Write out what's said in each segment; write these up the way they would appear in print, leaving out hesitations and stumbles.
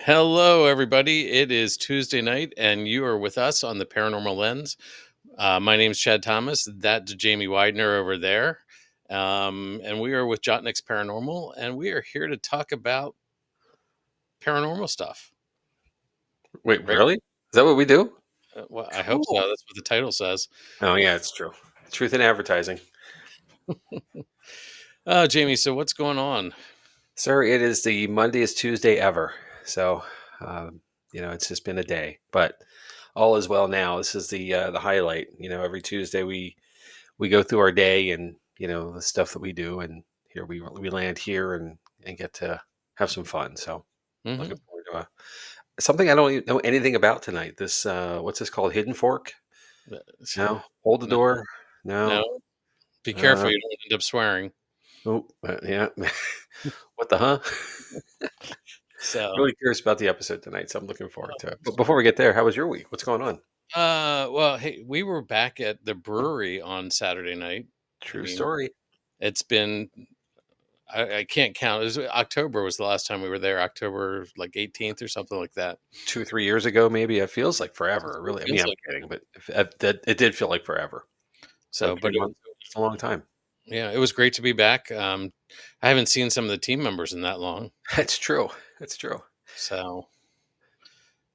Hello, everybody. It is Tuesday night, and you are with us on the Paranormal Lens. My name is Chad Thomas. That's Jamie Widener over there. And we are with Jotnik's Paranormal, and we are here to talk about paranormal stuff. Wait, Right? really? Is that what we do? Well, I hope so. Cool. That's what the title says. Oh, yeah, it's true. Truth in advertising. Jamie, so what's going on? Sir, it is the Monday Tuesday ever. So, um, it's just been a day, but all is well now. This is the highlight. Every Tuesday we go through our day and, the stuff that we do. And here we land here and get to have some fun. So Mm-hmm. looking forward to something I don't even know anything about tonight. This, what's this called? Hidden Fork? No. Hold the No, door? No. no. Be Uh, careful. You don't end up swearing. Oh, yeah. What the huh? So, Really curious about the episode tonight, so I'm looking forward to it. But before we get there, how was your week? What's going on? well, hey, we were back at the brewery on Saturday night. I True mean, story. it's been I can't count. It was October was the last time we were there. October like 18th or something like that. 2 or 3 years ago, maybe. It feels like forever. It Really, I mean, feels I'm like kidding, but it did feel like forever. So so, but 3 months, it's a long time. yeah, it was great to be back. I haven't seen some of the team members in that long, That's true. That's true. so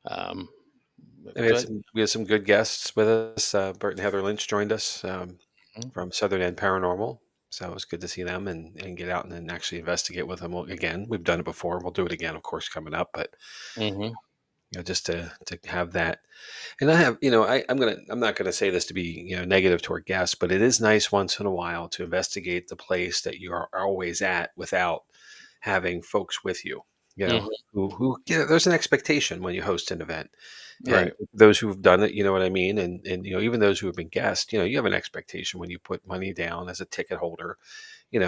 um, And but we had some good guests with us. Bert and Heather Lynch joined us from Southern End Paranormal. So it was good to see them and get out and then actually investigate with them again. We've done it before. We'll do it again, of course, coming up. But mm-hmm. just to have that. And I have, I'm not gonna say this to be, negative toward guests, but it is nice once in a while to investigate the place that you are always at without having folks with you. Mm-hmm. There's an expectation when you host an event, and Right, those who've done it, you know what I mean, and even those who have been guests, you have an expectation when you put money down as a ticket holder. You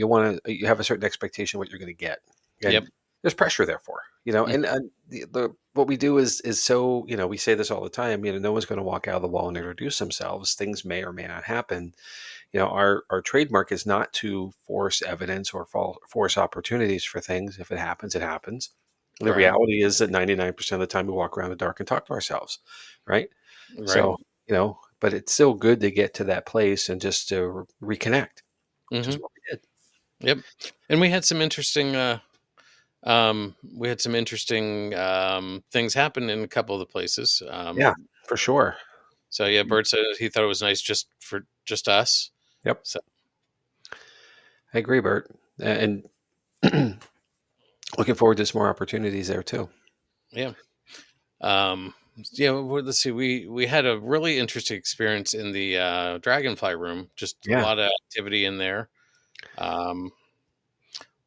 want to you have a certain expectation what you're going to get, yep, and there's pressure therefore, and the what we do is so, we say this all the time, no one's going to walk out of the wall and introduce themselves. Things may or may not happen. Our trademark is not to force evidence or force opportunities for things. If it happens, it happens. The right, reality is that 99% of the time we walk around in the dark and talk to ourselves, right? right, So, but it's still good to get to that place and just to reconnect, which is mm-hmm. what we did. Yep. And we had some interesting. Things happen in a couple of the places. Yeah, for sure. So yeah, Bert said he thought it was nice just for just us. Yep. So I agree, Bert. And looking forward to some more opportunities there too. yeah, um, yeah. Let's see. We had a really interesting experience in the Dragonfly room. Just a Yeah. lot of activity in there. Um,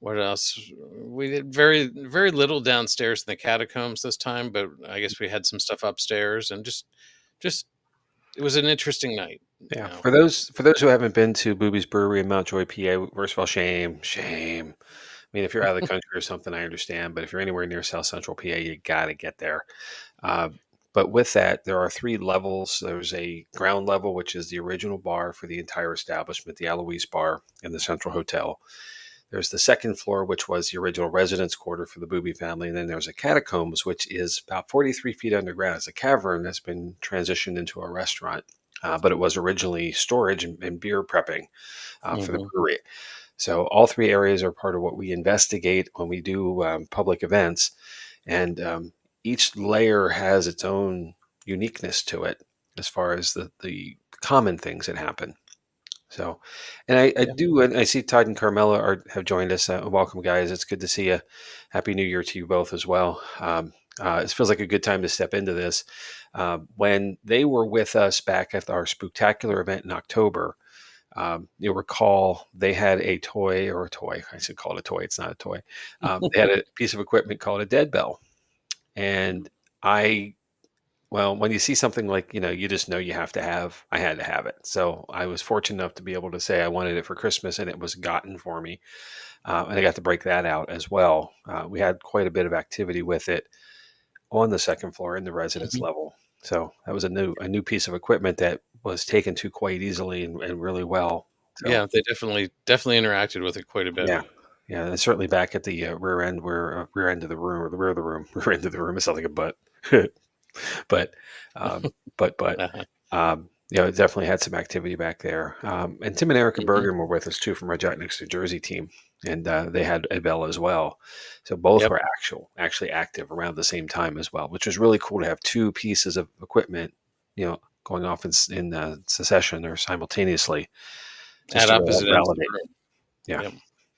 what else? We did very little downstairs in the catacombs this time, but I guess we had some stuff upstairs and just it was an interesting night. You Yeah. know. For those who haven't been to Booby's Brewery in Mountjoy, PA, first of all, shame. I mean, if you're out of the country or something, I understand. But if you're anywhere near South Central PA, you got to get there. Uh, but with that, there are 3 levels. There's a ground level, which is the original bar for the entire establishment, the Eloise Bar in the Central Hotel. There's the second floor, which was the original residence quarter for the Booby family. And then there's a catacombs, which is about 43 feet underground. It's a cavern that's been transitioned into a restaurant. But it was originally storage and beer prepping for the Hmm. brewery. So all 3 areas are part of what we investigate when we do public events. And each layer has its own uniqueness to it as far as the common things that happen. So, and I Yeah. do, and I see Todd and Carmela have joined us. Welcome, guys. It's good to see you. Happy New Year to you both as well. It feels like a good time to step into this. When they were with us back at our spectacular event in October, you'll recall they had a toy or a toy. I should call it a toy. It's not a toy. They had a piece of equipment called a dead bell. And I well, when you see something like, you just know I had to have it. So I was fortunate enough to be able to say I wanted it for Christmas and it was gotten for me. And I got to break that out as well. We had quite a bit of activity with it on the second floor in the residence Mhm. level. So that was a new piece of equipment that was taken to quite easily and really well. So Yeah, they definitely interacted with it quite a bit. yeah. Yeah, and certainly back at the rear end, where rear end of the room, or the rear of the room, rear end of the room is sounds like a butt, but um, but Uh-huh. it definitely had some activity back there. And Tim and Erica Mhm. Bergen were with us too from our Jack Next New Jersey team, and they had a bell as well. So both Yep. were actually active around the same time as well, which was really cool to have two pieces of equipment, going off in succession or simultaneously, just At to really help opposite ends of the validate. room. Yeah. Yep.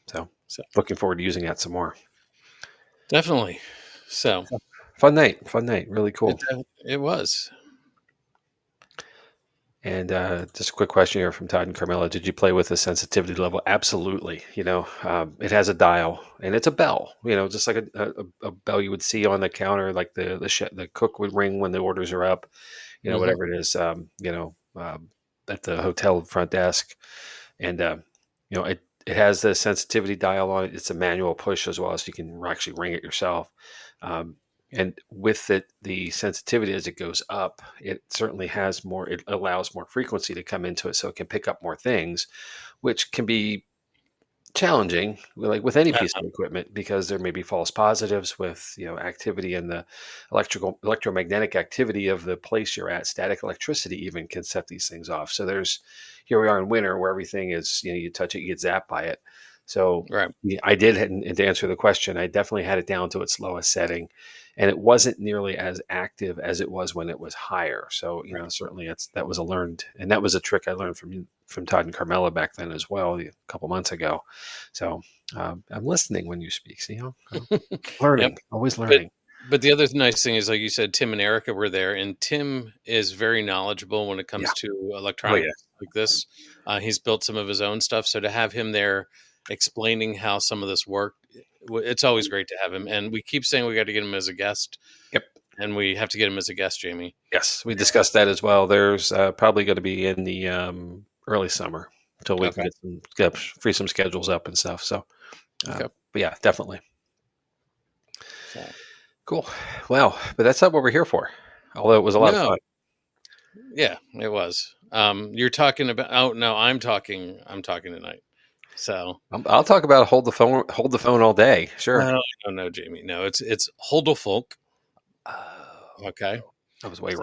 So So looking forward to using that some more. definitely. So So, fun night, really cool. it was. And just a quick question here from Todd and Carmela: did you play with the sensitivity level? Absolutely. It has a dial, and it's a bell. Just like a bell you would see on the counter, like the cook would ring when the orders are up. Hmm. Whatever it is. At the hotel front desk, and it has the sensitivity dial on it. It's a manual push as well, so you can actually ring it yourself. Um, and with the sensitivity as it goes up, it certainly has more. It allows more frequency to come into it, so it can pick up more things, which can be challenging, like with any piece of equipment, because there may be false positives with activity in the electromagnetic activity of the place you're at. Static electricity even can set these things off. So here we are in winter where everything is, you touch it, you get zapped by it. So Right. yeah, I did, and to answer the question, I definitely had it down to its lowest setting, and it wasn't nearly as active as it was when it was higher. So Right. certainly that was a learned, and that was a trick I learned from Todd and Carmela back then as well, a couple months ago. So I'm listening when you speak. See, Yep. learning, always But learning. but the other nice thing is, like you said, Tim and Erica were there, and Tim is very knowledgeable when it Yeah. comes to Oh yeah. electronics like this. He's built some of his own stuff, so to have him there explaining how some of this worked, it's always great to have him. And we keep saying we got to get him as a guest, Yep. and we have to get him as a guest, Jamie. Yes, we discussed that as well. There's probably going to be in the early summer until we can Okay. free some schedules up and stuff. So, Okay. but yeah, definitely So cool. Well, but that's not what we're here for. Although it was a lot of no, fun. yeah, it was. You're talking about. Oh no, I'm talking. I'm talking tonight. So I'll talk about hold the phone all day. Sure. no, no, no, Jamie. No, it's Huldufólk. Oh, Okay. I was way So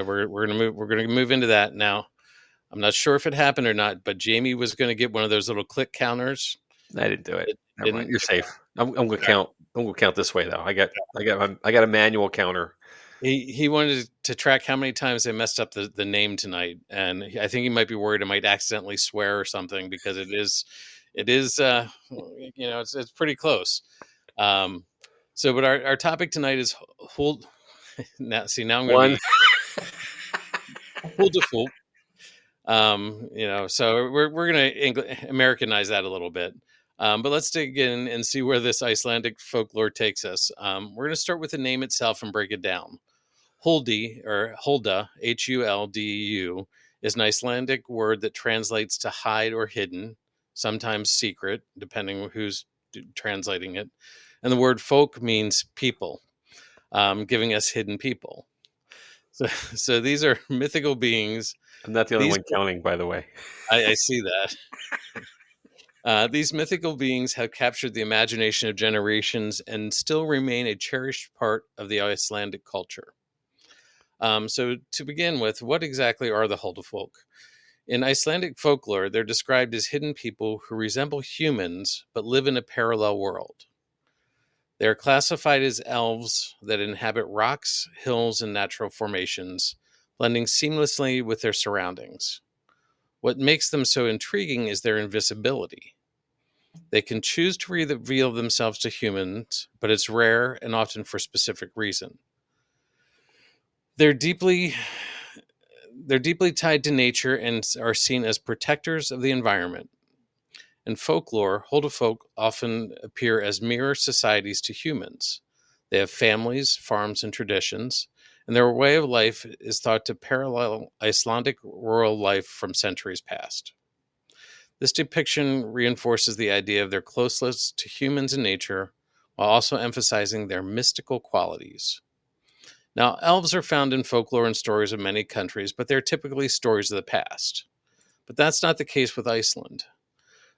wrong. we're gonna move into that now. I'm not sure if it happened or not, but Jamie was gonna get one of those little click counters. I didn't do it. It Never mind. didn't. You're safe. I'm gonna count. I'm gonna count this way though. I got a manual counter. He wanted to track how many times I messed up the name tonight, and I think he might be worried I might accidentally swear or something because it is it's pretty close. Um, but our topic tonight is hold. Now I'm going to One. be Huldufólk. So we're going to Americanize that a little bit. But let's dig in and see where this Icelandic folklore takes us. We're going to start with the name itself and break it down. Huldi or Hulda, Hulduu, is an Icelandic word that translates to hide or hidden, sometimes secret, depending on who's translating it. And the word folk means people, giving us hidden people. So, so these are mythical beings. I'm not the only These one counting, by the way. I see that. These mythical beings have captured the imagination of generations and still remain a cherished part of the Icelandic culture. So, to begin with, what exactly are the Huldufólk? In Icelandic folklore, they're described as hidden people who resemble humans but live in a parallel world. They are classified as elves that inhabit rocks, hills, and natural formations, blending seamlessly with their surroundings. What makes them so intriguing is their invisibility. They can choose to reveal themselves to humans, but it's rare and often for specific reason. They're deeply they're deeply tied to nature and are seen as protectors of the environment. In folklore, Huldufolk often appear as mirror societies to humans. They have families, farms, and traditions, and their way of life is thought to parallel Icelandic rural life from centuries past. This depiction reinforces the idea of their closeness to humans and nature while also emphasizing their mystical qualities. Now, elves are found in folklore and stories of many countries, but they're typically stories of the past. But that's not the case with Iceland.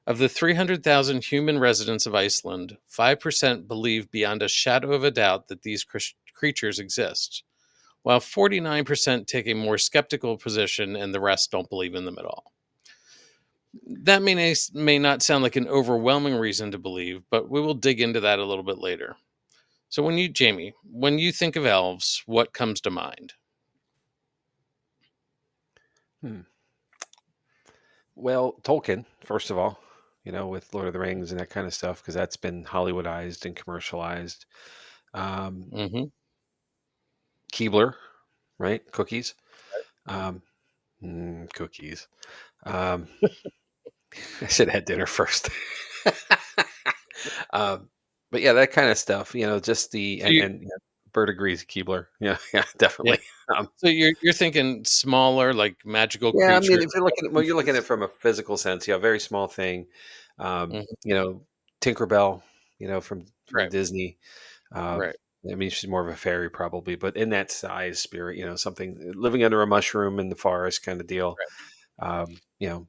Of the 300,000 human residents of Iceland, 5% believe beyond a shadow of a doubt that these creatures exist, while 49% take a more skeptical position and the rest don't believe in them at all. That may not sound like an overwhelming reason to believe, but we will dig into that a little bit later. So, Jamie, when you think of elves, what comes to mind? Hmm. Well, Tolkien, first of all, with Lord of the Rings and that kind of stuff, because that's been Hollywoodized and commercialized. Um, Mm-hmm. Keebler, right? Cookies. Um, Cookies. Um, I should have had dinner first. um, but yeah, that kind of stuff, just the So you, and Bert agrees, Keebler. Yeah, yeah, yeah. definitely. Um, So you're thinking smaller, like magical yeah, I mean, creatures, if you're looking at well, you're looking at it creatures. from a physical sense, yeah, very small thing. Um, Mhm. you know, Tinkerbell, from Right, Disney. Um, right, I mean, she's more of a fairy probably, but in that size spirit, something living under a mushroom in the forest kind of deal. right. Um, you know,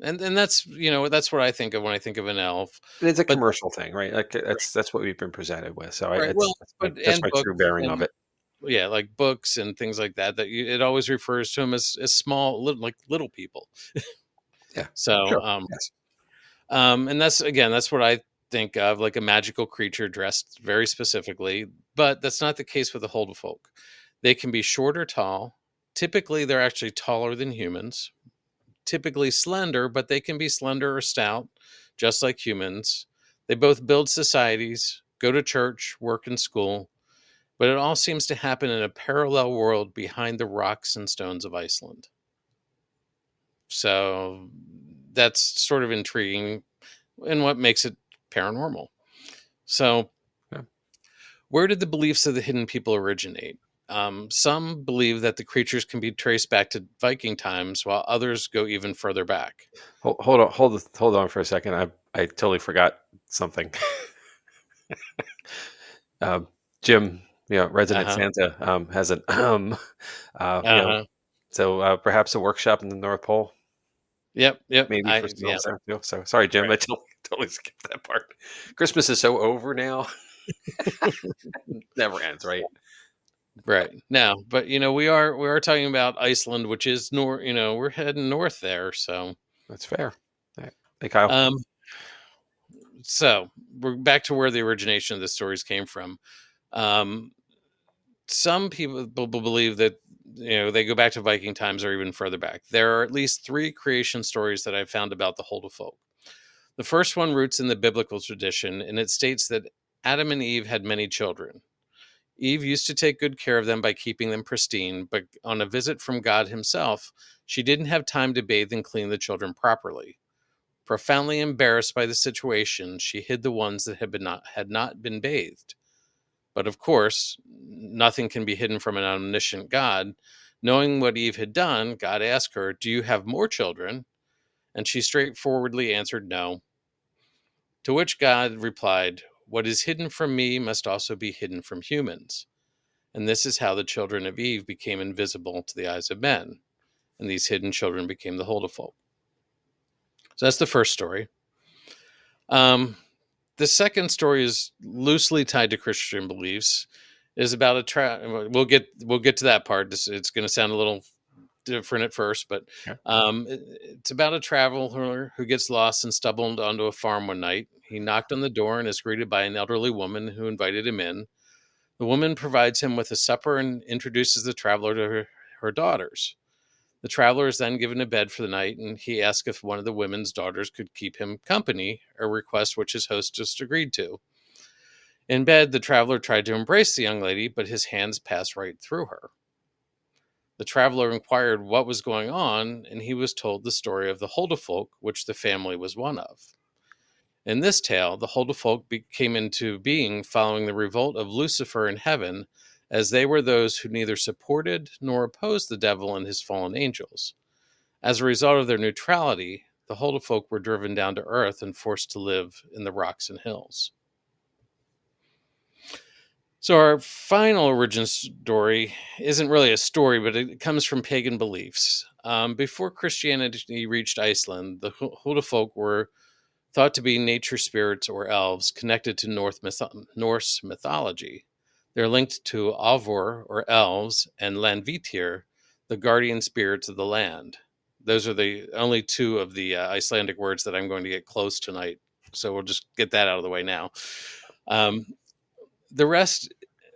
And that's that's what I think of when I think of an elf. and it's a But commercial thing, right? Like right, that's what we've been presented with. So right. Well, but that's and my true books bearing of and it. yeah, like books and things like that. It always refers to them as small, like little people. Yeah, So sure. Yes. and that's what I think of, like a magical creature dressed very specifically. But that's not the case with the Huldufólk. They can be short or tall. Typically, they're actually taller than humans. Typically slender, but they can be slender or stout, just like humans. They both build societies, go to church, work, and school, but it all seems to happen in a parallel world behind the rocks and stones of Iceland. So that's sort of intriguing and what makes it paranormal. So, Yeah. where did the beliefs of the hidden people originate? Some believe that the creatures can be traced back to Viking times, while others go even further back. Hold on for a second. I totally forgot something. um, Jim, Uh resident huh. Santa, has an uh, you Uh know, huh. so perhaps a workshop in the North Pole. Yep. Yep. Maybe for some Yeah. elves there too. So sorry, Jim. Right. I totally skipped that part. Christmas is so over now. Never ends, right? Right. Now, but we are talking about Iceland, which is north. We're heading north there. So, That's fair. Right. Hey, Kyle. um, so we're back to where the origination of the stories came from. Um, some people believe that they go back to Viking times or even further back. There are at least three creation stories that I've found about the Huldufólk. The first one roots in the biblical tradition, and it states that Adam and Eve had many children. Eve used to take good care of them by keeping them pristine, but on a visit from God Himself, she didn't have time to bathe and clean the children properly. Profoundly embarrassed by the situation, she hid the ones that had not been bathed. But of course, nothing can be hidden from an omniscient God. Knowing what Eve had done, God asked her, "Do you have more children?" And she straightforwardly answered no. To which God replied, "What is hidden from me must also be hidden from humans." And this is how the children of Eve became invisible to the eyes of men. And these hidden children became the Huldufólk. So that's the first story. Um, the second story is loosely tied to Christian beliefs. Is about we'll get to that part. It's going to sound a little different at first, but Yeah. it's about a traveler who gets lost and stumbled onto a farm one night. He knocked on the door and is greeted by an elderly woman who invited him in. The woman provides him with a supper and introduces the traveler to her daughters. The traveler is then given a bed for the night, and he asks if one of the women's daughters could keep him company, a request which his hostess agreed to. In bed, the traveler tried to embrace the young lady, but his hands passed right through her. The traveler inquired what was going on, and he was told the story of the Huldufólk, which the family was one of. In this tale, the Huldufólk came into being following the revolt of Lucifer in heaven, as they were those who neither supported nor opposed the devil and his fallen angels. As a result of their neutrality, the Huldufólk were driven down to earth and forced to live in the rocks and hills. So our final origin story isn't really a story, but it comes from pagan beliefs. Before Christianity reached Iceland, the Huldufólk were thought to be nature spirits or elves connected to Norse mythology. They're linked to Alvor or elves and Landvitir, the guardian spirits of the land. Those are the only two of the Icelandic words that I'm going to get close tonight. So we'll just get that out of the way now. Um, the rest,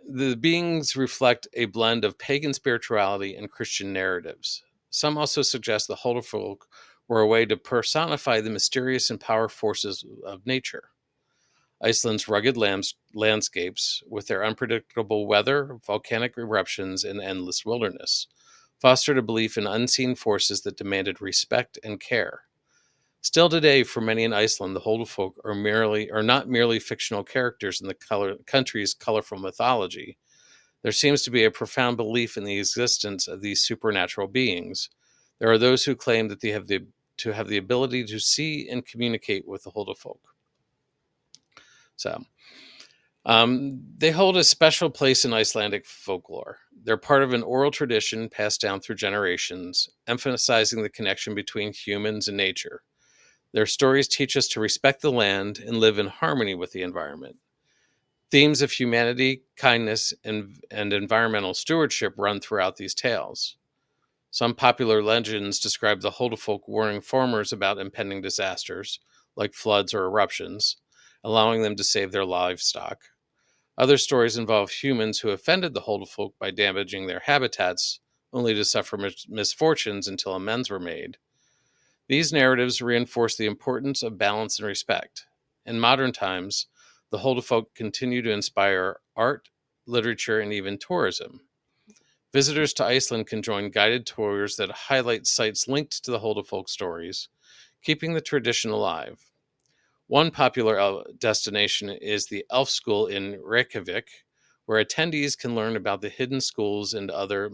the beings reflect a blend of pagan spirituality and Christian narratives. Some also suggest the Huldufólk were a way to personify the mysterious and powerful forces of nature. Iceland's rugged landscapes, with their unpredictable weather, volcanic eruptions, and endless wilderness, fostered a belief in unseen forces that demanded respect and care. Still today, for many in Iceland, the Huldufólk are not merely fictional characters in the country's colorful mythology. There seems to be a profound belief in the existence of these supernatural beings. There are those who claim that they have the ability to see and communicate with the Huldufólk. So, they hold a special place in Icelandic folklore. They're part of an oral tradition passed down through generations, emphasizing the connection between humans and nature. Their stories teach us to respect the land and live in harmony with the environment. Themes of humanity, kindness, and environmental stewardship run throughout these tales. Some popular legends describe the Huldufólk warning farmers about impending disasters, like floods or eruptions, allowing them to save their livestock. Other stories involve humans who offended the Huldufólk by damaging their habitats, only to suffer misfortunes until amends were made. These narratives reinforce the importance of balance and respect. In modern times, the Huldufólk continue to inspire art, literature, and even tourism. Visitors to Iceland can join guided tours that highlight sites linked to the Huldufólk stories, keeping the tradition alive. One popular destination is the Elf School in Reykjavik, where attendees can learn about the hidden schools and other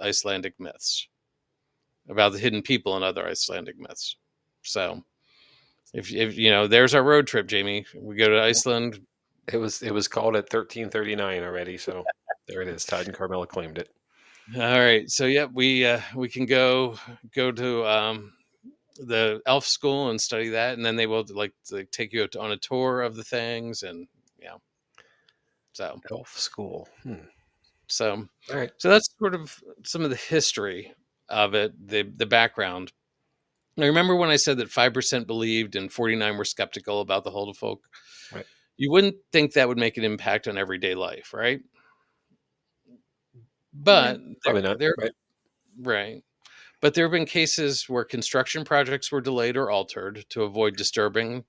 Icelandic myths, about the hidden people and other Icelandic myths. So, if you know, there's our road trip, Jamie. We go to Iceland. It was called at 1339 already, so there it is. Todd and Carmela claimed it. All right, so yeah, we can go to the elf school and study that, and then they will like take you on a tour of the things, and yeah, so Elf School. so All right. so that's sort of some of the history of it, the background. I remember when I said that 5% believed and 49 were skeptical about the Huldufólk. Right. You wouldn't think that would make an impact on everyday life, right? Yeah. But Probably not. there Right. right. But there have been cases where construction projects were delayed or altered to avoid disturbing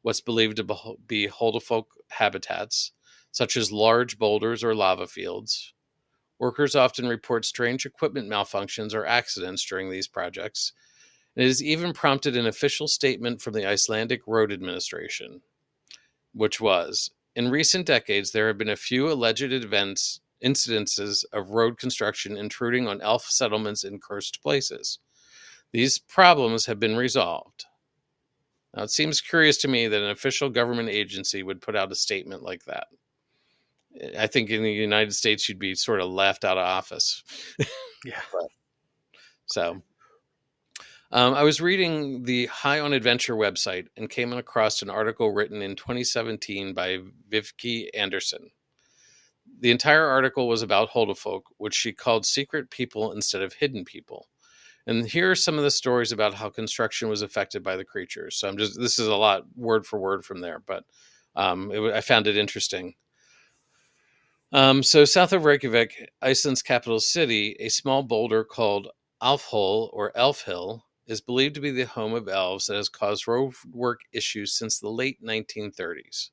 what's believed to be Huldufólk habitats, such as large boulders or lava fields. Workers often report strange equipment malfunctions or accidents during these projects. And it has even prompted an official statement from the Icelandic Road Administration, which was, in recent decades, there have been a few alleged incidences of road construction intruding on elf settlements in cursed places. These problems have been resolved. Now, it seems curious to me that an official government agency would put out a statement like that. I think in the United States, you'd be sort of laughed out of office. Yeah. So, I was reading the High on Adventure website and came across an article written in 2017 by Vivki Anderson. The entire article was about Huldufólk, which she called secret people instead of hidden people. And here are some of the stories about how construction was affected by the creatures. So this is a lot word for word from there, but I found it interesting. So south of Reykjavik, Iceland's capital city, a small boulder called Alfhol or Elf Hill is believed to be the home of elves that has caused road work issues since the late 1930s.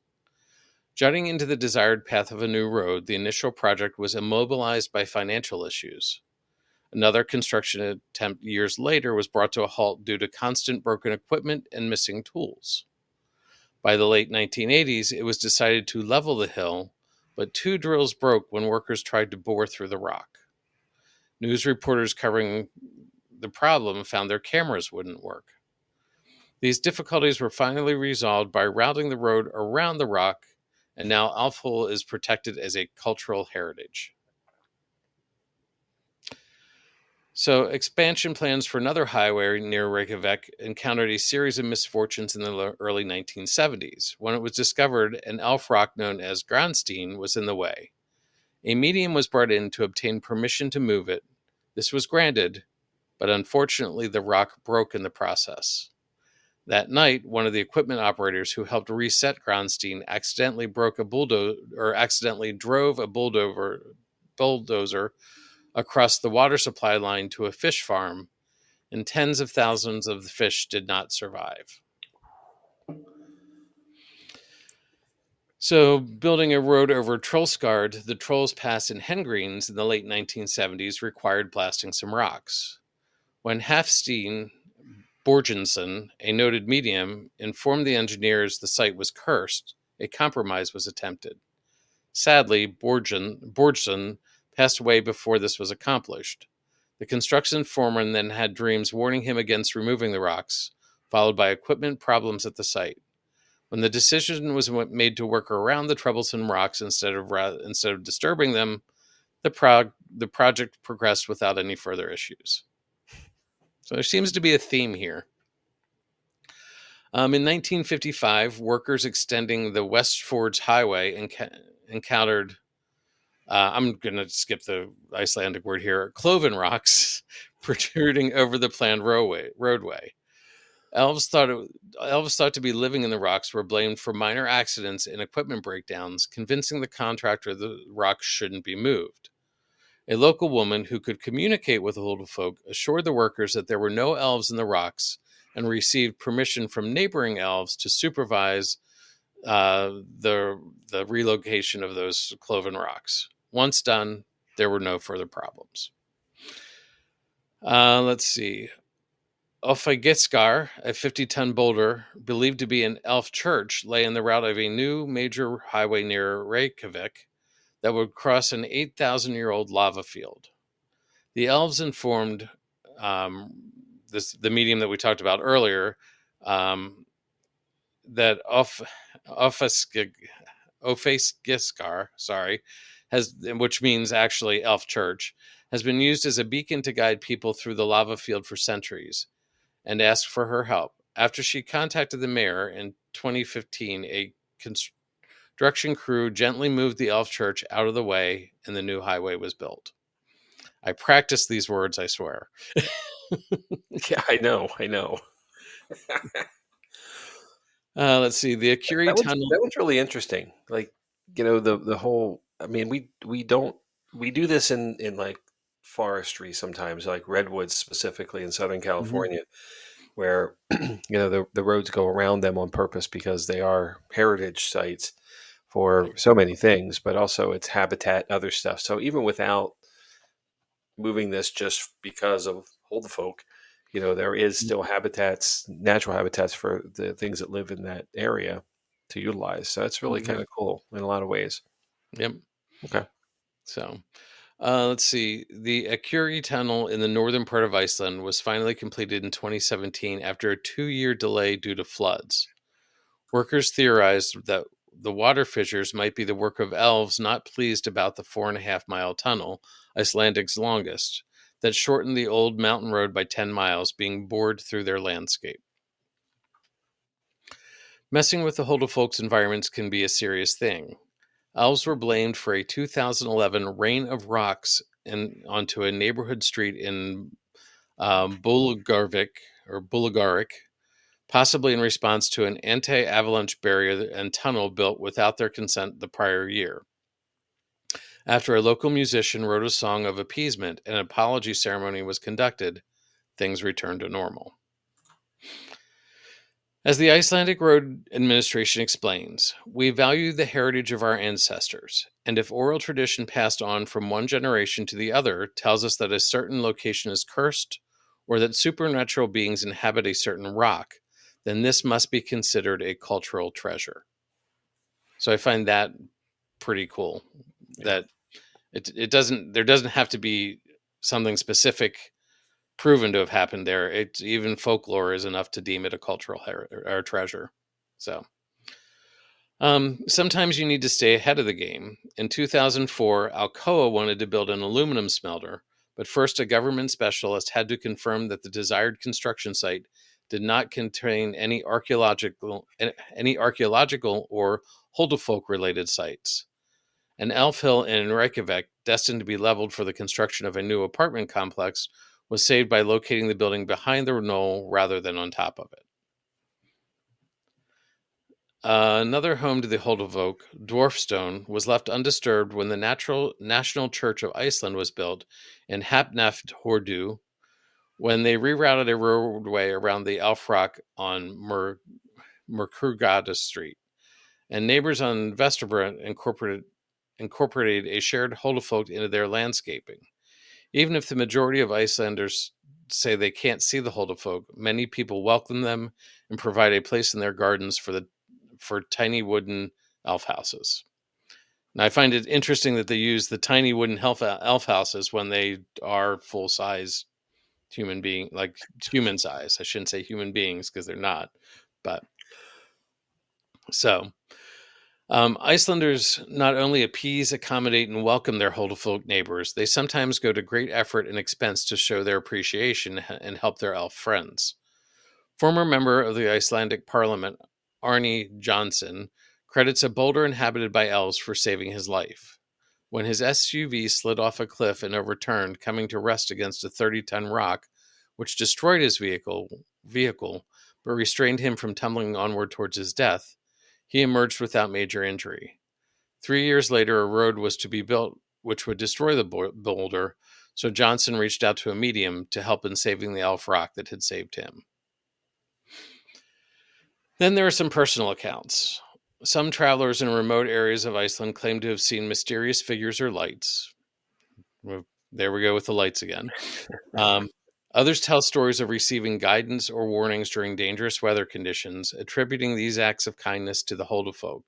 Jutting into the desired path of a new road, the initial project was immobilized by financial issues. Another construction attempt years later was brought to a halt due to constant broken equipment and missing tools. By the late 1980s, it was decided to level the hill, but two drills broke when workers tried to bore through the rock. News reporters covering the problem found their cameras wouldn't work. These difficulties were finally resolved by routing the road around the rock, and now Alfhol is protected as a cultural heritage. So, expansion plans for another highway near Reykjavik encountered a series of misfortunes in the early 1970s when it was discovered an elf rock known as Granstein was in the way. A medium was brought in to obtain permission to move it. This was granted, but unfortunately, the rock broke in the process. That night, one of the equipment operators who helped reset Granstein accidentally drove a bulldozer across the water supply line to a fish farm, and tens of thousands of the fish did not survive. So, building a road over Trollskard, the Trolls Pass in Hengreens in the late 1970s required blasting some rocks. When Hafstein Borgensen, a noted medium, informed the engineers the site was cursed, a compromise was attempted. Sadly, Borgensen passed away before this was accomplished. The construction foreman then had dreams warning him against removing the rocks, followed by equipment problems at the site. When the decision was made to work around the troublesome rocks instead of disturbing them, the project progressed without any further issues. So there seems to be a theme here. In 1955, workers extending the West Forge Highway encountered, I'm going to skip the Icelandic word here, cloven rocks protruding over the planned roadway. Elves thought to be living in the rocks were blamed for minor accidents and equipment breakdowns, convincing the contractor the rocks shouldn't be moved. A local woman who could communicate with the Huldufólk assured the workers that there were no elves in the rocks and received permission from neighboring elves to supervise the relocation of those cloven rocks. Once done, there were no further problems. Let's see. Offagiskar, a 50-ton boulder believed to be an elf church, lay in the route of a new major highway near Reykjavik that would cross an 8,000-year-old lava field. The elves informed the medium that we talked about earlier that Offagiskar, which means actually elf church, has been used as a beacon to guide people through the lava field for centuries, and asked for her help. After she contacted the mayor in 2015, a construction crew gently moved the elf church out of the way, and the new highway was built. I practiced these words, I swear. Yeah, I know. Let's see. The Akuri Tunnel. That one's really interesting. Like, the whole. I mean, we do this in like forestry sometimes, like redwoods specifically in Southern Mhm. California, where the roads go around them on purpose because they are heritage sites for so many things, but also it's habitat and other stuff. So even without moving this just because of Huldufólk, there is still natural habitats for the things that live in that area to utilize. So that's really kind Yep. of cool in a lot of ways. Yep. Okay. So, let's see. The Akuri Tunnel in the northern part of Iceland was finally completed in 2017 after a 2-year delay due to floods. Workers theorized that the water fissures might be the work of elves not pleased about the 4.5-mile tunnel, Icelandic's longest, that shortened the old mountain road by 10 miles, being bored through their landscape. Messing with the Huldufólk's environments can be a serious thing. Elves were blamed for a 2011 rain of rocks onto a neighborhood street in Bulgarvik, possibly in response to an anti-avalanche barrier and tunnel built without their consent the prior year. After a local musician wrote a song of appeasement and an apology ceremony was conducted, things returned to normal. As the Icelandic Road Administration explains, we value the heritage of our ancestors, and if oral tradition passed on from one generation to the other tells us that a certain location is cursed or that supernatural beings inhabit a certain rock, then this must be considered a cultural treasure. So I find that pretty cool. Yeah. That it doesn't there doesn't have to be something specific proven to have happened there. It's even folklore is enough to deem it a cultural or treasure. So sometimes you need to stay ahead of the game. In 2004, Alcoa wanted to build an aluminum smelter, but first a government specialist had to confirm that the desired construction site did not contain any archaeological or Huldufólk related sites. An elf hill in Reykjavik, destined to be leveled for the construction of a new apartment complex, was saved by locating the building behind the knoll rather than on top of it. Another home to the Huldufólk, Dwarfstone, was left undisturbed when the National Church of Iceland was built in Hafnarfjörður, when they rerouted a roadway around the Elf Rock on Merkurgata Street. And neighbors on Vesterbrant incorporated a shared Huldufólk into their landscaping. Even if the majority of Icelanders say they can't see the Huldufólk, many people welcome them and provide a place in their gardens for tiny wooden elf houses. And I find it interesting that they use the tiny wooden elf houses when they are full size human being, like human size. I shouldn't say human beings because they're not. But so Icelanders not only appease, accommodate, and welcome their Huldufólk neighbors, they sometimes go to great effort and expense to show their appreciation and help their elf friends. Former member of the Icelandic parliament, Arne Johnson, credits a boulder inhabited by elves for saving his life. When his SUV slid off a cliff and overturned, coming to rest against a 30-ton rock, which destroyed his vehicle, but restrained him from tumbling onward towards his death, he emerged without major injury. 3 years later, a road was to be built which would destroy the boulder, so Johnson reached out to a medium to help in saving the elf rock that had saved him. Then there are some personal accounts. Some travelers in remote areas of Iceland claim to have seen mysterious figures or lights. Well, there we go with the lights again. Others tell stories of receiving guidance or warnings during dangerous weather conditions, attributing these acts of kindness to the Huldufólk.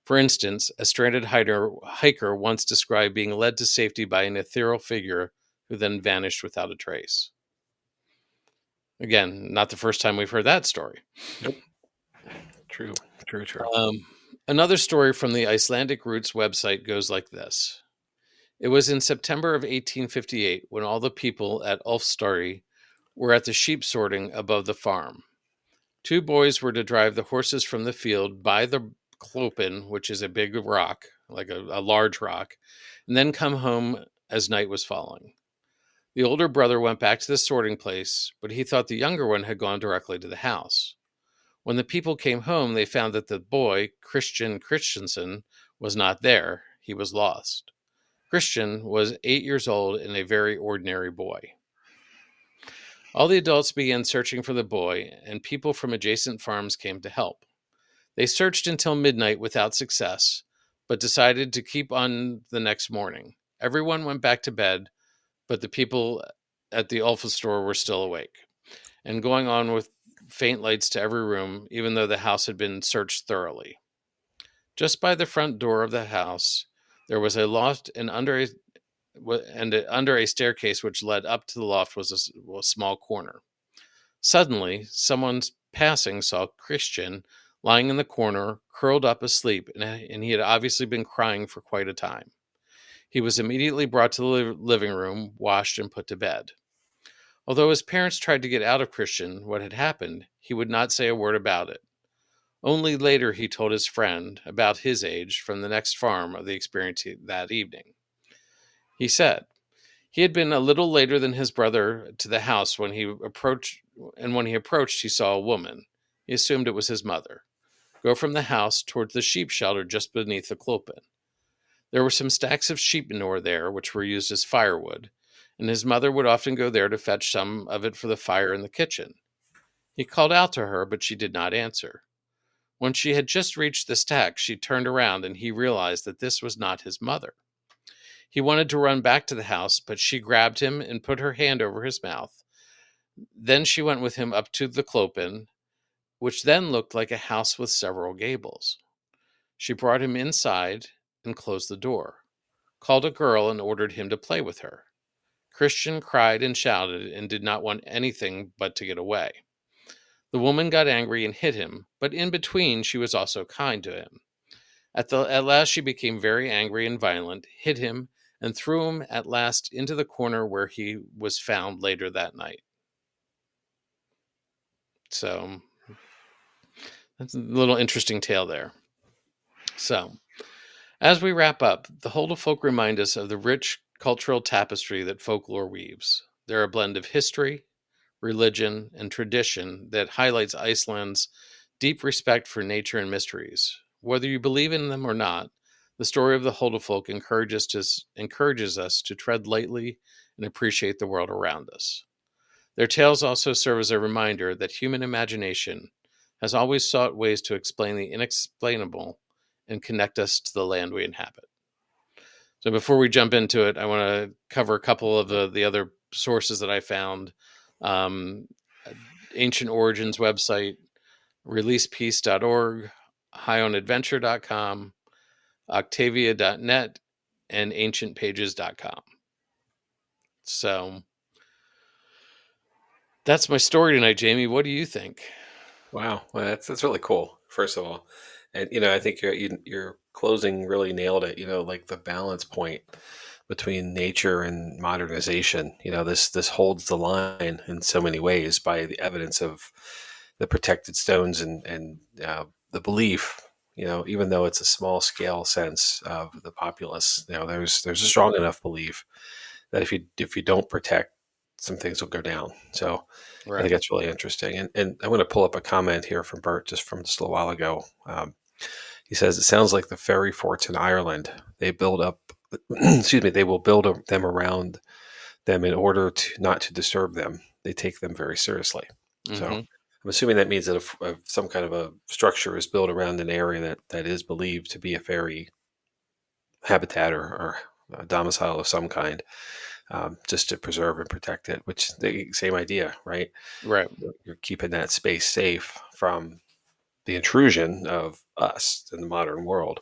For instance, a stranded hiker once described being led to safety by an ethereal figure who then vanished without a trace. Again, not the first time we've heard that story. Nope. True. Another story from the Icelandic Roots website goes like this. It was in September of 1858 when all the people at Ulfstari were at the sheep sorting above the farm. 2 boys were to drive the horses from the field by the Klopin, which is a big rock, like a large rock, and then come home as night was falling. The older brother went back to the sorting place, but he thought the younger one had gone directly to the house. When the people came home, they found that the boy, Christian Christensen, was not there. He was lost. Christian was 8 years old and a very ordinary boy. All the adults began searching for the boy, and people from adjacent farms came to help. They searched until midnight without success, but decided to keep on the next morning. Everyone went back to bed, but the people at the Ulfa store were still awake and going on with faint lights to every room, even though the house had been searched thoroughly. Just by the front door of the house, there was a loft, and under a staircase which led up to the loft was a small corner. Suddenly, someone passing saw Christian lying in the corner, curled up asleep, and he had obviously been crying for quite a time. He was immediately brought to the living room, washed, and put to bed. Although his parents tried to get out of Christian what had happened, he would not say a word about it. Only later he told his friend, about his age, from the next farm of the experience that evening. He said, he had been a little later than his brother to the house when he approached, he saw a woman. He assumed it was his mother. Go from the house towards the sheep shelter just beneath the Klopin. There were some stacks of sheep manure there, which were used as firewood, and his mother would often go there to fetch some of it for the fire in the kitchen. He called out to her, but she did not answer. When she had just reached the stack, she turned around, and he realized that this was not his mother. He wanted to run back to the house, but she grabbed him and put her hand over his mouth. Then she went with him up to the Klopin, which then looked like a house with several gables. She brought him inside and closed the door, called a girl, and ordered him to play with her. Christian cried and shouted and did not want anything but to get away. The woman got angry and hit him, but in between she was also kind to him. At last she became very angry and violent, hit him, and threw him at last into the corner where he was found later that night. So that's a little interesting tale there. So, as we wrap up, the Huldufólk remind us of the rich cultural tapestry that folklore weaves. They're a blend of history, religion, and tradition that highlights Iceland's deep respect for nature and mysteries. Whether you believe in them or not, the story of the Huldufólk encourages us to tread lightly and appreciate the world around us. Their tales also serve as a reminder that human imagination has always sought ways to explain the inexplainable and connect us to the land we inhabit. So before we jump into it, I want to cover a couple of the other sources that I found. Um, Ancient Origins website, releasepeace.org, highonadventure.com, octavia.net, and ancientpages.com. So that's my story tonight, Jamie. What do you think? Wow, well, that's really cool. First of all, and I think your closing really nailed it. Like the balance point between nature and modernization. This holds the line in so many ways by the evidence of the protected stones and the belief. Even though it's a small scale sense of the populace, there's a strong enough belief that if you don't protect, some things will go down. So I think Right. that's really interesting. And I'm going to pull up a comment here from Bert just a little while ago. He says, it sounds like the fairy forts in Ireland. They build up, excuse me, they will build them around them in order to not to disturb them. They take them very seriously. So Mm-hmm. I'm assuming that means that if some kind of a structure is built around an area that is believed to be a fairy habitat or a domicile of some kind, just to preserve and protect it, which the same idea, right? Right. You're keeping that space safe from the intrusion of us in the modern world.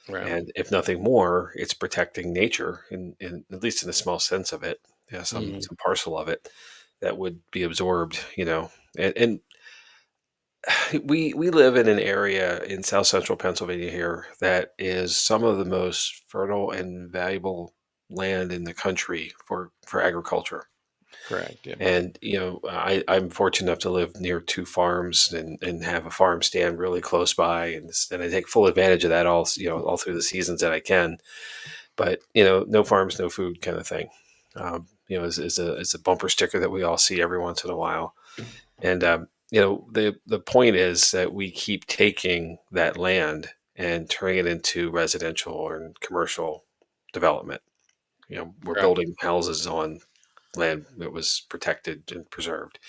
Right. And if nothing more, it's protecting nature in at least in a small sense of it, Mm-hmm. some parcel of it that would be absorbed, and we live in an area in South Central Pennsylvania here that is some of the most fertile and valuable land in the country for agriculture. Correct. Yeah. And I'm fortunate enough to live near two farms and have a farm stand really close by, and I take full advantage of that all through the seasons that I can. But no farms, no food kind of thing. Is a bumper sticker that we all see every once in a while. And the point is that we keep taking that land and turning it into residential or commercial development. We're Right. building houses on land that was protected and preserved.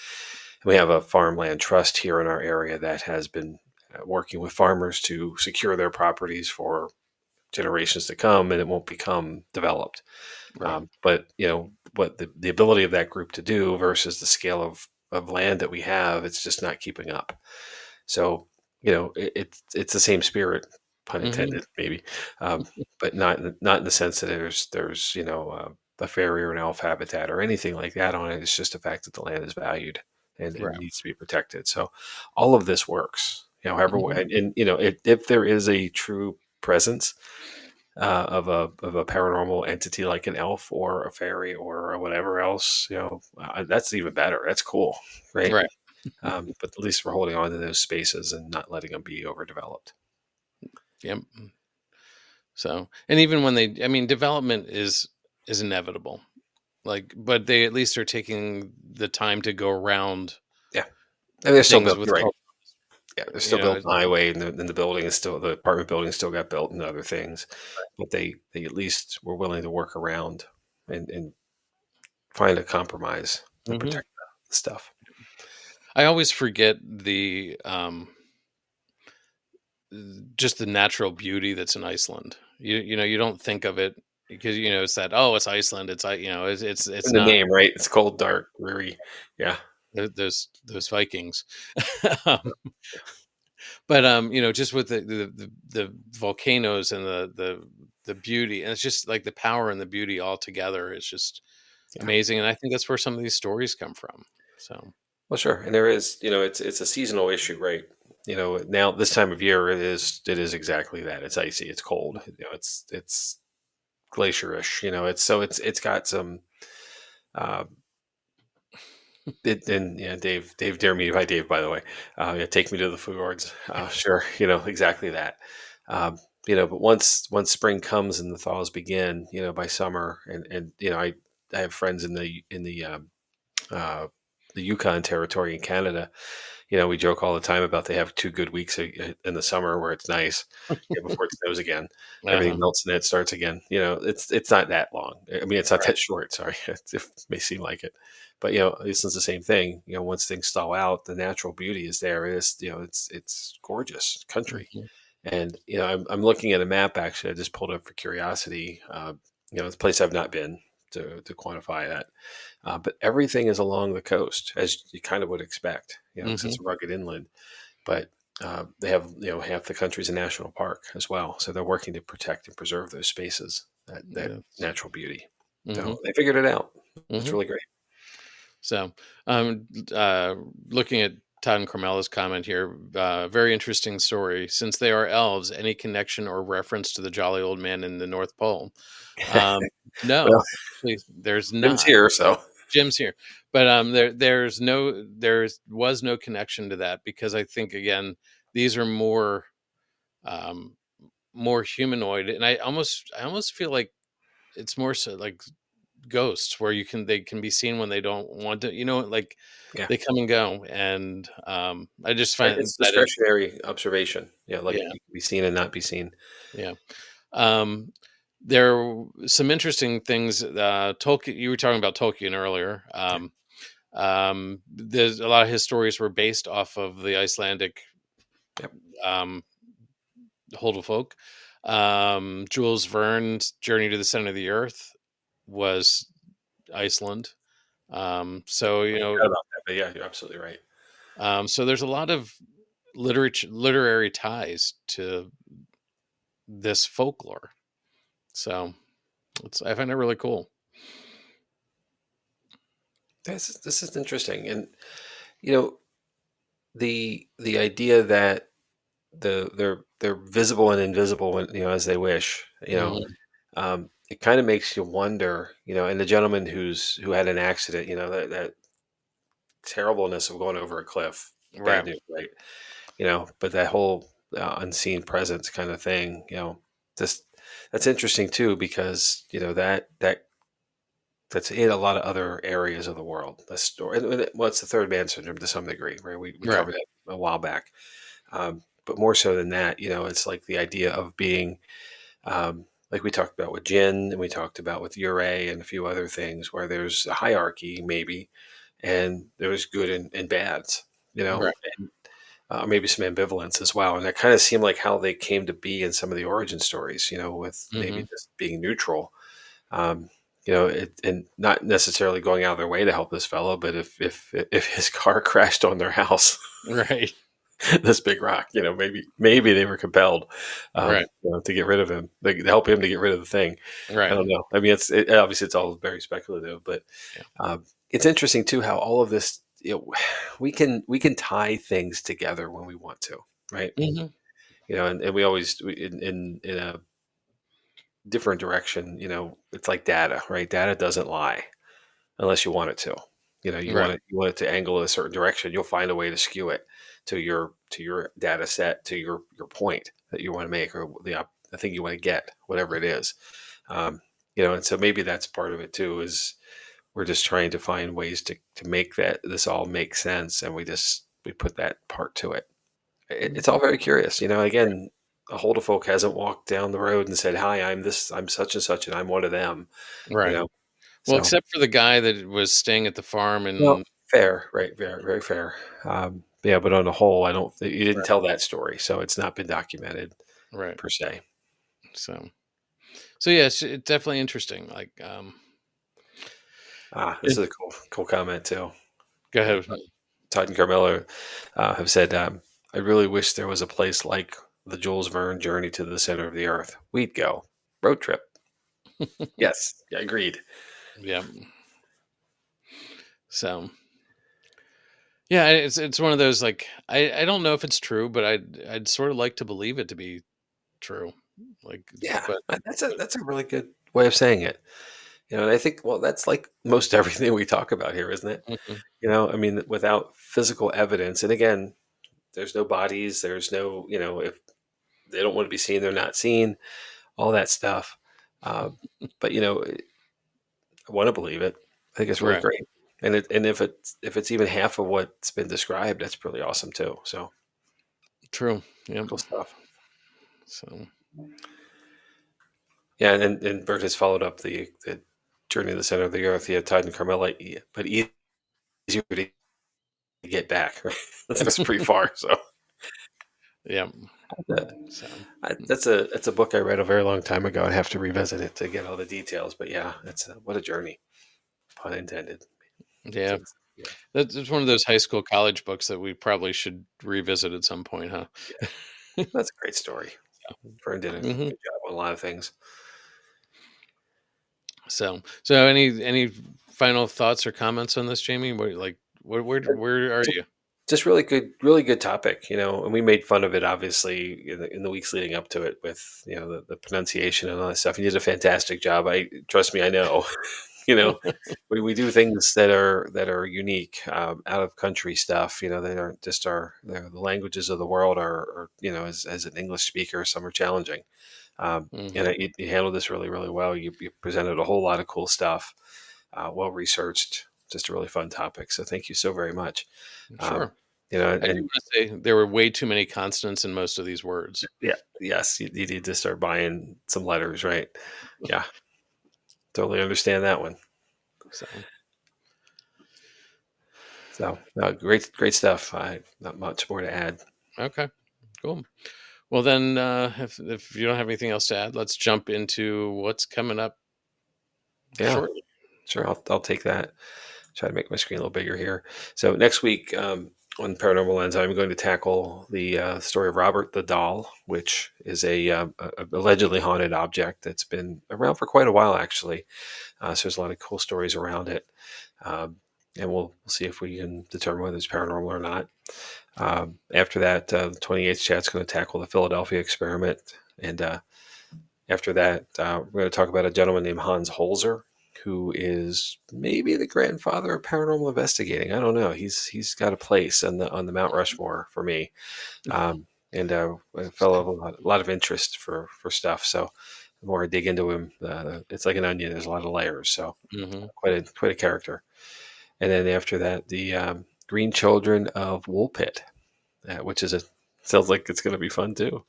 And we have a farmland trust here in our area that has been working with farmers to secure their properties for generations to come, and it won't become developed. Right. But what the ability of that group to do versus the scale of land that we have, it's just not keeping up. So it's the same spirit, pun Mm-hmm. intended, maybe, um, but not in the sense that there's a fairy or an elf habitat or anything like that on it. It's just the fact that the land is valued and Right. needs to be protected. So all of this works. However, Mm-hmm. and if there is a true presence of a paranormal entity like an elf or a fairy or whatever else, that's even better. That's cool, right? Right. But at least we're holding on to those spaces and not letting them be overdeveloped. Yep. So, and even when I mean, development is inevitable. Like, but they at least are taking the time to go around Yeah, and they're still things built. with You're right. cult. Yeah, they're You still know, built on the highway, and the building is still the apartment building still got built and other things, but they at least were willing to work around and find a compromise to hmm protect the stuff. I always forget just the natural beauty that's in Iceland. You don't think of it because it's that, oh, it's Iceland. It's In the not name, right? It's cold, dark, weary. Yeah, those Vikings. um, but just with the volcanoes and the beauty, and it's just like the power and the beauty all together is just yeah. amazing. And I think that's where some of these stories come from. So Well, sure. And there is, it's a seasonal issue, right? Now this time of year it is exactly that. It's icy, it's cold. It's glacierish. It's got some. Uh, and yeah, Dave, dare me by Dave, by the way. Yeah, take me to the fjords. Sure, exactly that. But once spring comes and the thaws begin, by summer, and I have friends uh, the Yukon territory in Canada. We joke all the time about they have 2 good weeks in the summer where it's nice, before it snows again. Everything Uh-huh. melts and it starts again. It's not that long. I mean, it's not Right. that short. Sorry, it may seem like it, but this is the same thing. Once things thaw out, the natural beauty is there. It's gorgeous country, Mhm. and I'm looking at a map actually. I just pulled up for curiosity. It's a place I've not been to quantify that. But everything is along the coast, as you kind of would expect, because Mhm. it's rugged inland. But they have, half the country's a national park as well. So they're working to protect and preserve those spaces, that Yes. natural beauty. So Mhm. they figured it out. It's Mhm. really great. So, looking at Todd and Carmela's comment here, very interesting story. Since they are elves, any connection or reference to the jolly old man in the North Pole? Um, Well, no, actually, there's Jim's not. here, so Jim's here, but there was no connection to that because I think again these are um, more humanoid, and I almost feel like it's more so like ghosts where they can be seen when they don't want to, like yeah, they come and go, and I just right. find It's that in discretionary observation. Yeah, like yeah, you can be seen and not be seen. yeah. Um, there were some interesting things. Tolkien, you were talking about Tolkien earlier. There's a lot of his stories were based off of the Icelandic Yep. um, Huldufólk. Jules Verne's Journey to the Center of the Earth was Iceland. So I forgot about that, but yeah, you're absolutely right. so there's a lot of literary ties to this folklore. So I find it really cool. This is interesting, and you know the idea that they're visible and invisible when, as they wish. Mhm. It kind of makes you wonder. And the gentleman who had an accident, that terribleness of going over a cliff, bad Right. news, right? But that whole unseen presence kind of thing, just that's interesting too, because that's in a lot of other areas of the world. The story, well, it's the third man syndrome to some degree, right? We Right. covered that a while back. But more so than that, it's like the idea of being, like we talked about with Jin, and we talked about with Ure and a few other things, where there's a hierarchy, maybe, and there's good and bads, Right. and maybe some ambivalence as well. And that kind of seemed like how they came to be in some of the origin stories, with maybe Mhm. just being neutral, um, and not necessarily going out of their way to help this fellow, but if his car crashed on their house, Right. this big rock, maybe they were compelled, Right. to get rid of him, like, to help him to get rid of the thing. I Right. don't know. I mean, obviously it's all very speculative, but Yeah. it's interesting too how all of this, we can tie things together when we want to, right? Mhm. And we always in a different direction. It's like data, right? Data doesn't lie unless you want it to. Right. You want it to angle in a certain direction. You'll find a way to skew it to your data set, to your point that you want to make, or the thing you want to get, whatever it is. Um, and so maybe that's part of it too. Is we're just trying to find ways to make this all make sense, and we put that part to it. It's all Mhm. very curious. Again, a holder folk hasn't walked down the road and said, "Hi, I'm such and such, and I'm one of them." You Right. know, Well, so. except for the guy that was staying at the farm Well, and fair, right? Very, very fair. Yeah, but on the whole, I don't. You didn't right. tell that story, so it's not been documented Right. per se. So yeah, it's definitely interesting. Like, This it, is a cool comment too. go Uh, ahead. Todd and Carmelo have said, "I really wish there was a place like the Jules Verne Journey to the Center of the Earth. We'd go road trip." Yes, yeah, agreed. Yeah. So yeah, it's one of those like I don't know if it's true, but I'd sort of like to believe it to be true. Like, Yeah, but that's a really good way of saying it. And I think, well, that's like most everything we talk about here, isn't it? Mhm. I mean, without physical evidence, and again, there's no bodies, there's no, if they don't want to be seen, they're not seen, all that stuff. Uh, but I want to believe it. I think it's really Right. great. And if it's even half of what's been described, that's pretty awesome too. So True. Yep. cool stuff. So Yeah, and Bert has followed up the journey to the center of the earth. He had Tide and Carmela, but easier to get back. Right? That's pretty far. So yeah. uh, So that's a book I read a very long time ago. I'd have to revisit it to get all the details. But yeah, it's what a journey, pun intended. yeah, Since yeah, that's one of those high school college books that we probably should revisit at some point, huh? yeah, that's a great story. Vern did a Hmm. good job on a lot of things. So any final thoughts or comments on this, Jamie? Where are you? Just really good topic, and we made fun of it obviously in the weeks leading up to it with the pronunciation and all that stuff. You did a fantastic job. I trust me, I know. you know, we do things that are unique, out of country stuff. That aren't just the languages of the world are as an English speaker, some are challenging. And Hmm. you handled this really, really well. You presented a whole lot of cool stuff, well researched, just a really fun topic. So thank you so very much. Um, Sure. and, I do and want to say there were way too many consonants in most of these words. yeah, yes, you need to start buying some letters, right? Yeah, totally understand that one. So So great, great stuff. Not much more to add. okay, cool. Well then, if you don't have anything else to add, let's jump into what's coming up Yeah, shortly. sure. I'll take that. Try to make my screen a little bigger here. So next week, on Paranormal Lens, I'm going to tackle the story of Robert the Doll, which is a allegedly haunted object that's been around for quite a while, actually. So there's a lot of cool stories around it, um, and we'll see if we can determine whether it's paranormal or not. After that, the 28th chat's going to tackle the Philadelphia experiment, and after that, we're going to talk about a gentleman named Hans Holzer, who is maybe the grandfather of paranormal investigating. I don't know. He's got a place on the Mount Rushmore for me, and a fellow with a lot of interest for stuff. So the more I dig into him, it's like an onion. There's a lot of layers. So Hmm. quite a character. And then after that, the Green Children of Woolpit, which is a sounds like it's going to be fun too.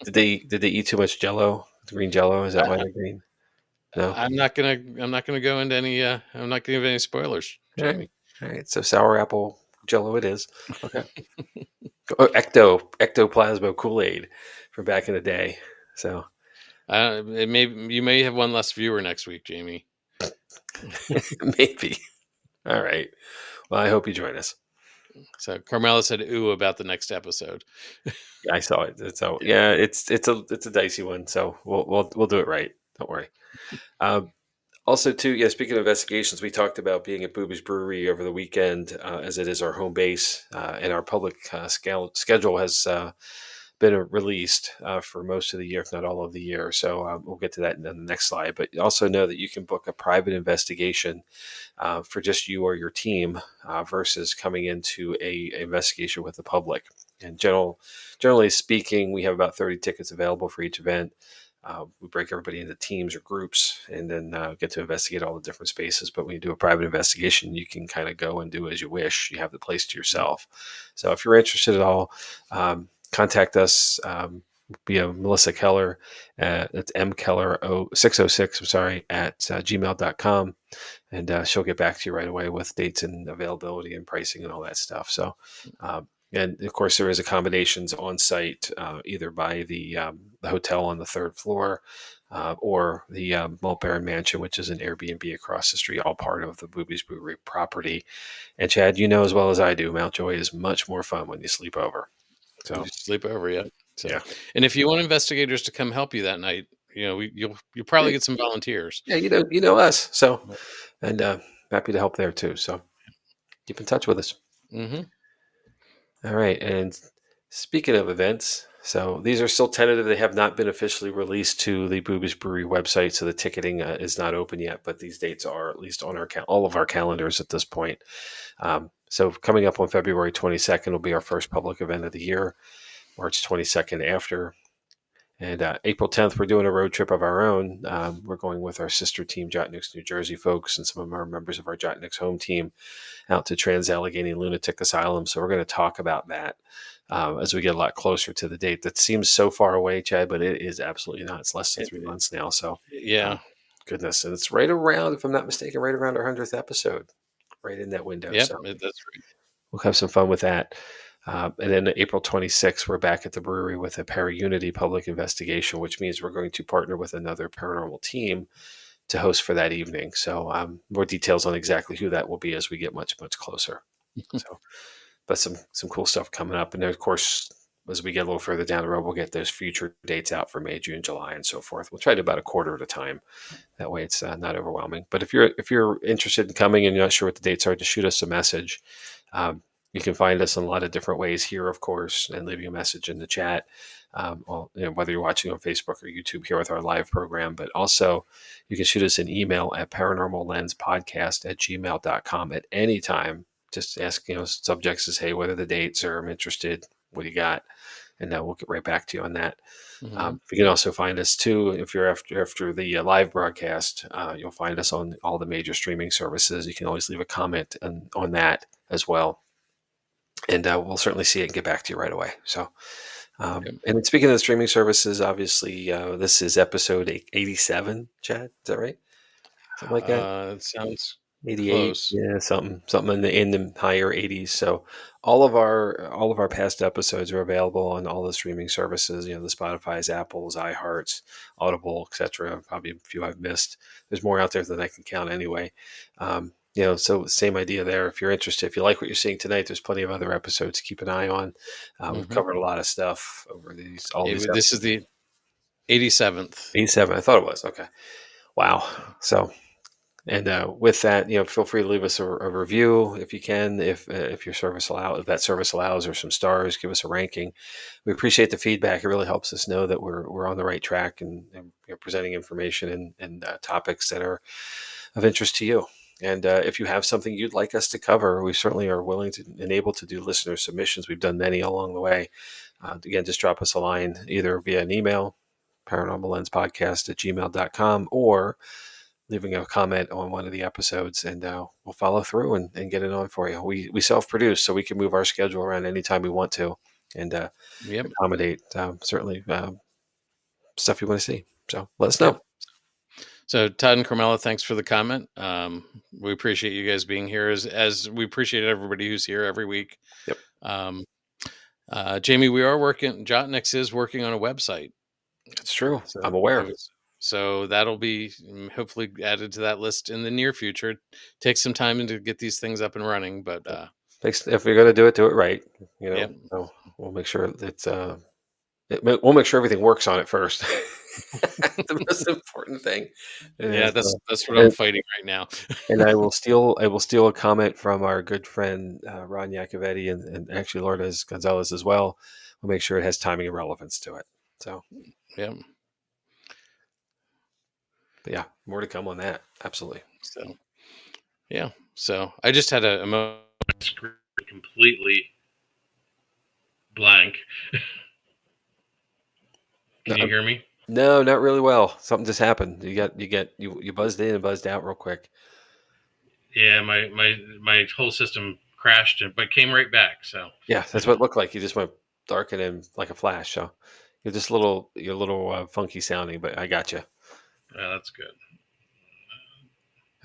Did they eat too much Jello? Green Jello? Is that why they're green? No. I'm not gonna go into any. I'm not gonna give any spoilers, All right. Jamie. All right. So sour apple Jello it is. Okay. Oh, ectoplasma Kool Aid from back in the day. So You may have one less viewer next week, Jamie. maybe. All right. Well, I hope you join us. So Carmela said "ooh" about the next episode. I saw it. So Yeah. yeah, it's a dicey one. So we'll do it right. Don't worry. Um, Also, too, yeah. Speaking of investigations, we talked about being at Booby's Brewery over the weekend, as it is our home base, and our public schedule has been released for most of the year, if not all of the year. So we'll get to that in the next slide. But also know that you can book a private investigation for just you or your team, versus coming into a investigation with the public. And generally speaking, we have about 30 tickets available for each event. We break everybody into teams or groups, and then get to investigate all the different spaces. But when you do a private investigation, you can kind of go and do as you wish. You have the place to yourself. So if you're interested at all, contact us, via Melissa Keller. That's mkeller606. I'm sorry, at gmail.com, and she'll get back to you right away with dates and availability and pricing and all that stuff. So, and of course, there is accommodations on site, either by the hotel on the third floor, or the Malt Baron Mansion, which is an Airbnb across the street, all part of the Boobies Brewery property. And Chad, you know as well as I do, Mountjoy is much more fun when you sleep over. You So, sleep over, yeah. So, yeah, and if you want investigators to come help you that night, you'll yeah, probably get some volunteers. yeah, you know us. So, and happy to help there too. So, keep in touch with us. Mm-hmm. All right. And speaking of events, So these are still tentative. They have not been officially released to the Boobies Brewery website, so the ticketing is not open yet. But these dates are at least on all of our calendars at this point. So coming up on February 22nd will be our first public event of the year. March 22nd after. And April 10th, we're doing a road trip of our own. We're going with our sister team, Jotniks, New Jersey folks, and some of our members of our Jotniks home team out to Trans-Allegheny Lunatic Asylum. So we're going to talk about that as we get a lot closer to the date. That seems so far away, Chad, but it is absolutely not. It's less than It- 3 months now. So, yeah. um, goodness. And it's right around, if I'm not mistaken, right around our 100th episode, right in that window. Yep. So That's right. we'll have some fun with that. And then April 26th, we're back at the brewery with a Para-Unity public investigation, which means we're going to partner with another paranormal team to host for that evening. So more details on exactly who that will be as we get much, much closer. So, but some cool stuff coming up. And then, of course, as we get a little further down the road, we'll get those future dates out for May, June, July, and so forth. We'll try to do about a quarter at a time. That way, it's not overwhelming. But if you're interested in coming and you're not sure what the dates are, just shoot us a message. Um, you can find us in a lot of different ways here, of course, and leaving a message in the chat. Whether you're watching on Facebook or YouTube here with our live program, but also you can shoot us an email at paranormallenspodcast@gmail.com at any time. Just ask, subjects as, hey, what are the dates, or I'm interested, what do you got? And we'll get right back to you on that. Hmm. You can also find us too if you're after the live broadcast. You'll find us on all the major streaming services. You can always leave a comment on that as well, and we'll certainly see it and get back to you right away. So, Yep. and then speaking of the streaming services, obviously this is episode 87. Chad, is that right? Something like that. It sounds 88, close. yeah, something in the higher 80s. So all of our past episodes are available on all the streaming services, the Spotify's, Apple's, iHeart's, Audible, etc. Probably a few I've missed. There's more out there than I can count anyway. So same idea there. If you're interested, if you like what you're seeing tonight, there's plenty of other episodes to keep an eye on. We've Hmm. covered a lot of stuff over all these This is episodes. the 87th. 87, I thought it was. Okay. Wow. So and with that, feel free to leave us a review if you can, if if that service allows, or some stars. Give us a ranking. We appreciate the feedback. It really helps us know that we're on the right track, and presenting information and topics that are of interest to you. And if you have something you'd like us to cover, we certainly are willing to and able to do listener submissions. We've done many along the way. Again, just drop us a line either via an email, paranormallenspodcast@gmail.com, or leaving a comment on one of the episodes, and we'll follow through and get it on for you. We self-produce, so we can move our schedule around anytime we want to, and Yep. accommodate certainly stuff you want to see. So let us Yep. know. So Todd and Carmela, thanks for the comment. We appreciate you guys being here, as we appreciate everybody who's here every week. Yep, Um, Jamie, we are working. Jotnix is working on a website, it's true. so I'm aware. that'll be hopefully added to that list in the near future. Takes some time to get these things up and running, but If you're going to do it right. yep, So we'll make sure we'll make sure everything works on it first. The most important thing. yeah, Is, that's what I'm fighting right now. and I will steal a comment from our good friend Ron Iacovetti and actually Lourdes Gonzalez as well. We'll make sure it has timing and relevance to it. So, Yep. but yeah, more to come on that. Absolutely. So yeah, so I just had a moment screen completely blank. No, Can you hear me? no, not really well. Something just happened. You buzzed in and buzzed out real quick. Yeah, my whole system crashed, but came right back. So Yeah, that's what it looked like. You just went dark and then like a flash. So you're a little funky sounding, but I got you. that's good.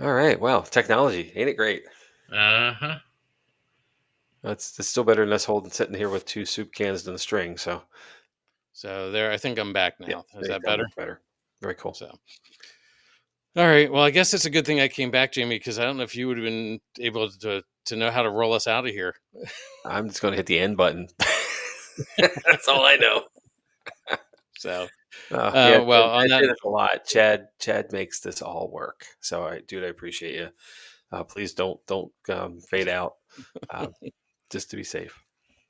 All right. Well, technology, ain't it great? Uh-huh. It's still better than us sitting here with two soup cans and a string. So So there, I think I'm back yeah, now. Is there you that go. better? Much better. Very cool. So all right. Well, I guess it's a good thing I came back, Jamie, because I don't know if you would have been able to know how to roll us out of here. I'm just going to hit the end button. That's all I know. So Yeah, well, on I that, say this a lot. Chad makes this all work. So, dude, I appreciate you. Please don't fade out, uh, just to be safe.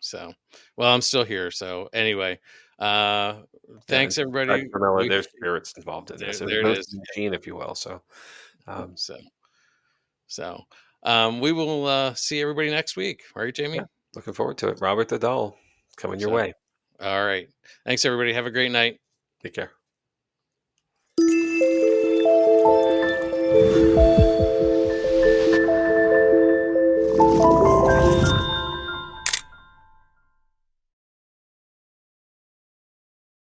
So, well, I'm still here. So anyway, uh, Yeah, and thanks besides everybody. Carmela, there's spirits involved in There, this. It was there it is. mostly Gene, if you will. So, um, So, so, we will see everybody next week. All right, yeah, Jamie. looking forward to it. Robert the Doll coming your So, way. all right. Thanks everybody. Have a great night. Take care.